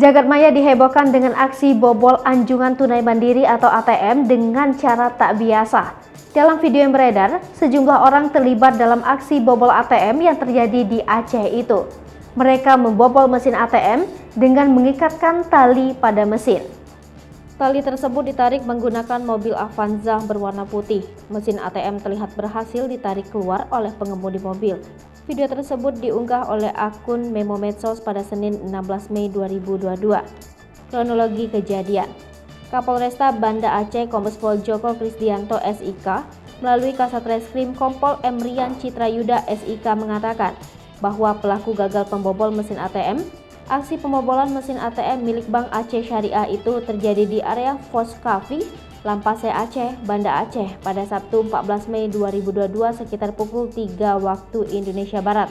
Jagadmaya dihebohkan dengan aksi bobol anjungan tunai mandiri atau ATM dengan cara tak biasa. Dalam video yang beredar, sejumlah orang terlibat dalam aksi bobol ATM yang terjadi di Aceh itu. Mereka membobol mesin ATM dengan mengikatkan tali pada mesin. Tali tersebut ditarik menggunakan mobil Avanza berwarna putih. Mesin ATM terlihat berhasil ditarik keluar oleh pengemudi mobil. Video tersebut diunggah oleh akun Memo Medsos pada Senin 16 Mei 2022. Kronologi kejadian. Kapolresta Banda Aceh Kombes Pol Joko Krisdianto SIK melalui Kasat Reskrim Kompol M. Rian Citrayuda SIK mengatakan bahwa pelaku gagal pembobol mesin ATM. Aksi pembobolan mesin ATM milik Bank Aceh Syariah itu terjadi di area Foskafi, Lampase Aceh, Banda Aceh pada Sabtu 14 Mei 2022 sekitar pukul 3 waktu Indonesia Barat.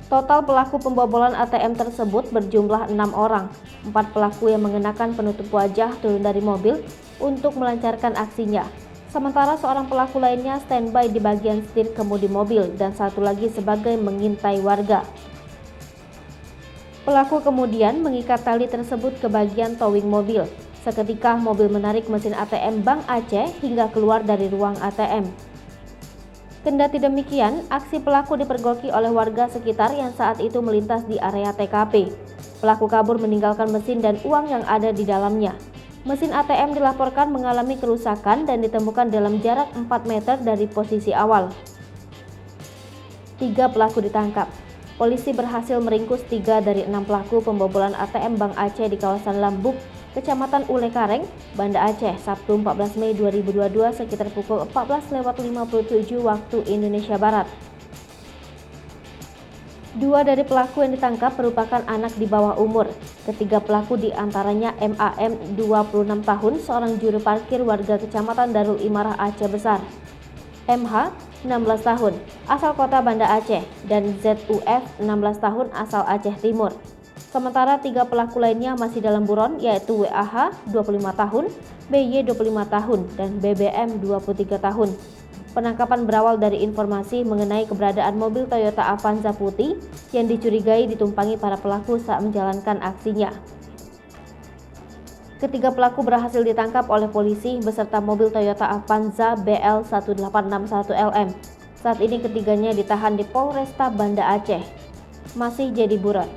Total pelaku pembobolan ATM tersebut berjumlah 6 orang. 4 pelaku yang mengenakan penutup wajah turun dari mobil untuk melancarkan aksinya. Sementara seorang pelaku lainnya standby di bagian setir kemudi mobil dan satu lagi sebagai mengintai warga. Pelaku kemudian mengikat tali tersebut ke bagian towing mobil. Seketika mobil menarik mesin ATM Bank Aceh hingga keluar dari ruang ATM. Kendati demikian, aksi pelaku dipergoki oleh warga sekitar yang saat itu melintas di area TKP. Pelaku kabur meninggalkan mesin dan uang yang ada di dalamnya. Mesin ATM dilaporkan mengalami kerusakan dan ditemukan dalam jarak 4 meter dari posisi awal. 3 pelaku ditangkap. Polisi berhasil meringkus 3 dari 6 pelaku pembobolan ATM Bank Aceh di kawasan Lambuk, Kecamatan Ulekareng, Banda Aceh, Sabtu 14 Mei 2022 sekitar pukul 14.57 waktu Indonesia Barat. 2 dari pelaku yang ditangkap merupakan anak di bawah umur. Ketiga pelaku diantaranya MAM 26 tahun, seorang juru parkir warga Kecamatan Darul Imarah Aceh Besar. MH 16 tahun, asal kota Banda Aceh, dan ZUF 16 tahun asal Aceh Timur. Sementara 3 pelaku lainnya masih dalam buron, yaitu WAH 25 tahun, BY 25 tahun, dan BBM 23 tahun. Penangkapan berawal dari informasi mengenai keberadaan mobil Toyota Avanza putih yang dicurigai ditumpangi para pelaku saat menjalankan aksinya. Ketiga pelaku berhasil ditangkap oleh polisi beserta mobil Toyota Avanza BL1861LM. Saat ini ketiganya ditahan di Polresta Banda Aceh. Masih jadi buron.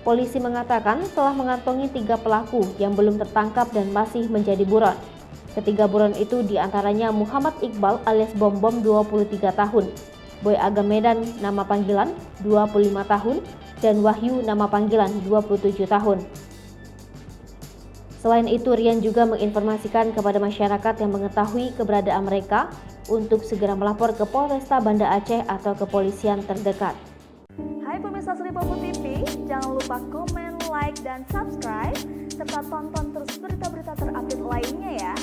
Polisi mengatakan telah mengantongi 3 pelaku yang belum tertangkap dan masih menjadi buron. Ketiga buron itu diantaranya Muhammad Iqbal alias Bom Bom 23 tahun, Boy Aga Medan nama panggilan 25 tahun, dan Wahyu nama panggilan 27 tahun. Selain itu, Rian juga menginformasikan kepada masyarakat yang mengetahui keberadaan mereka untuk segera melapor ke Polresta Banda Aceh atau kepolisian terdekat. Hai pemirsa Sri Popo TV, jangan lupa komen, like, dan subscribe, serta tonton terus berita-berita terupdate lainnya ya.